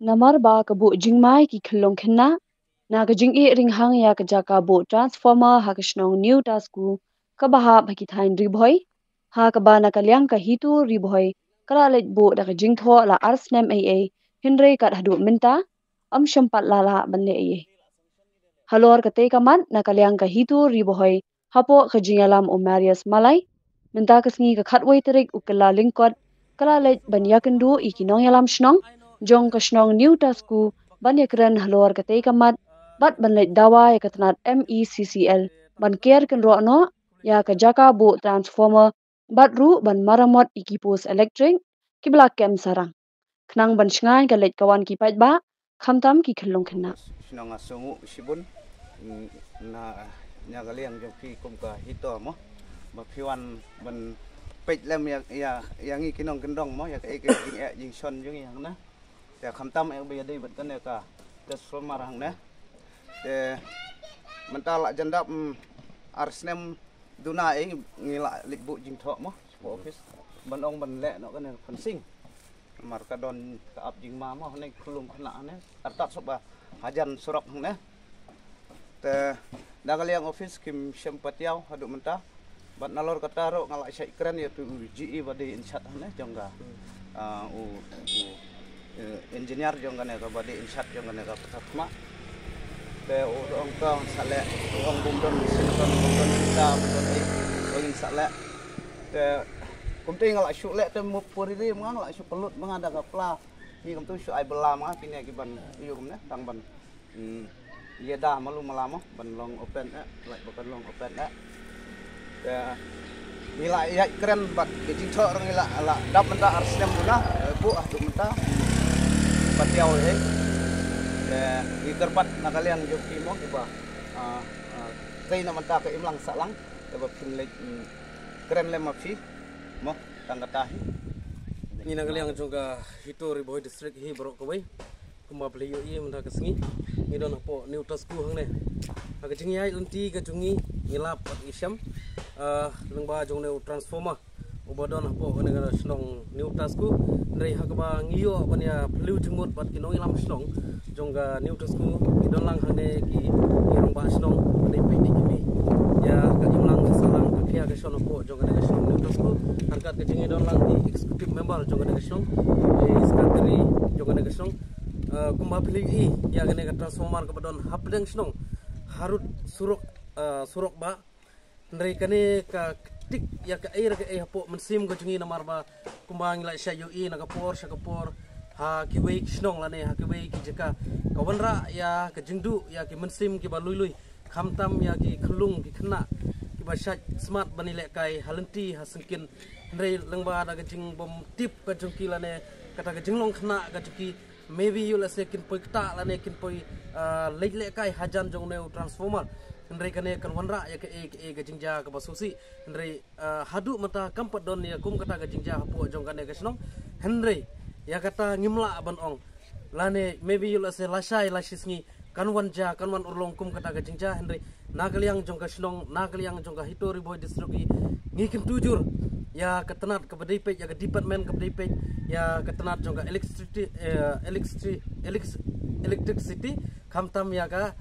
Namar ba kabu jingmai ki khlong khenna na ka jing e ring hang ya ka jaka bo transformer ha ka shnong new tasku ka ba ha baki thain ri bhoi ha ka ba na ka lyang ka hitu ri bhoi kala let bo da ka jing tho la arsnem a hinre ka hadu minta am shampat la la ban le e halor ka te ka man na ka lyang ka hitu ri bhoi hapo ka jingalam o marius malai minta ka sngi ka khatwai terik ukala lingkot kala let ban yakendu ikinong yalam shnong jong ka shnong new tasku ban yakran halor ka te ka mat bat ban let dawa ya katnat MECCL ban care kan ro no ya ka jaka bo transformer bat ru ban maramot iki pos electric kibla kem sarang knang ban shngai ka let kawan ki pat ba khamtam ki khlong khenna Sinong asungu sibun na nyagaliang jong pi kum ka hito mo ba piwan ban pej lem ya yang ikinong kendong mo ya ka jing son jong yang na ya khamtam e be dei bat kan ka transformer hang na te mentala jandap arsnem duna e ngila likbu jing tho mo office ban ong ban le no kan fencing mar ka don ka ap jing ma mo ne khulum khna ne artat soba hajan surap hang ne te dagaliang office kim syempatiau hadu mentah bat nalor kataro ngalak syai kran ya tu GE bade insat ne jongga engineer jongga ne ka bade insat jongga ne ka patma te ong ka sale ong bumdon sinkon bumdon kita bumdon ong sale te kumte ngalak syuk le te mupuri ri ngalak syuk pelut mangada ka pla ni kum tu syuk ai bela ma pine ki ban yu kum ne tang ban ye dah malu malamo ban long open like bukan long open te nila ya keren bat ke jing tho rang nila ala dap menta arsem guna bu tu menta patiau he di terpat nakalian jok timong iba tei na menta ke imlang salang iba pinlek keren le mapsi mo tangkatahi ni nakalian juga hitu riboy district hi borok kawai kuma beliau i menta kesengi ni don po new tasku hang ne aga jingi ai unti ka jungi ngilap pat isyam lengba jong new transformer ubadon po kana snong new tasku rei hakba ngiyo bania beliau jengmut pat kinong ilam snong jongga new tasku idon lang hane ki irong ba snong ne pe ni ya ka imlang salang ka khia ka sono po jongga ne snong new tasku angkat ka jingi don lang di executive member jongga ne snong secretary jongga ne snong kumba beli ya gane ka transformer ka badon hapdeng snong harut surok ba ndrei kane ka tik ya ka air ka hapo mensim ka jungi namar ba kumba ngila sya ui na ka por ha ki wei snong la ne ha ki wei ki jaka ka wanra ya ka jingdu ya ki mensim ki ba lui khamtam ya ki khulung ki khna ki ba sya smart banile kai halenti ha sengkin ndrei lengba da ka jing bom tip ka jungki la ne kata ka jinglong khna ka juki maybe you let's say kin poi kta la ne kin poi le kai hajan jong ne transformer ndrei kane kan wanra ya ke ga jingja ka basusi ndrei hadu mata kampat don ya kum kata ga jingja hapo jong kane ga snong hendrei ya kata ngimla ban ong lane maybe you let's say lasisngi kanwan urlong kum kata ga jingja hendrei nagaliang jong ka snong nagaliang jong ka hitori boy district ngi kin tujur ya ketenat ke bedai pej ya ke department ke bedai pej ya ketenat jong ka electricity khamtam ya ka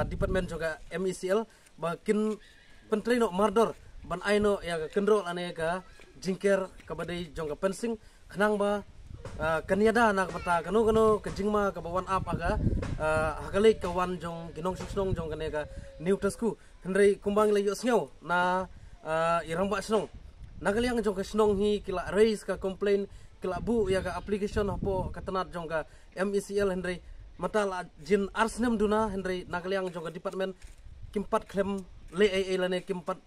department juga MECL bakin pentri no mardor ban aino ya ka kendro ane ka jingker ka badai jong ka pensing khnang ba kaniada nak mata kanu ke jingma ka bawan up aga hakale ka wan jong ginong susnong jong kane ka new tasku hendrei kumbang le yo snyo na irang ba snong nagaliang jong ka snong hi kila raise ka complain kila bu ya ka application hapo katanat jong ka MECL hendrei mata la jin arsnem duna hendrei nagaliang jong ka department kimpat klem le lane kimpat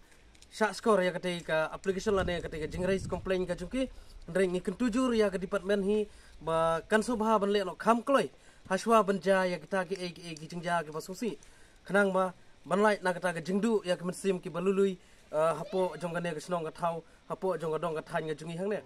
sha score ya kate ka application lane kate ka jing raise complain ka jungki hendrei ngikin tujur ya ka department hi ba kanso bha ban le no kham kloi haswa banja ya kita ki jingja ki basusi khnang ba banlai na kata ka jingdu ya ka mensim ki balului hapo jong ka ne ka snong ka thau hapo jong ka dong ka than ka jungi hang ne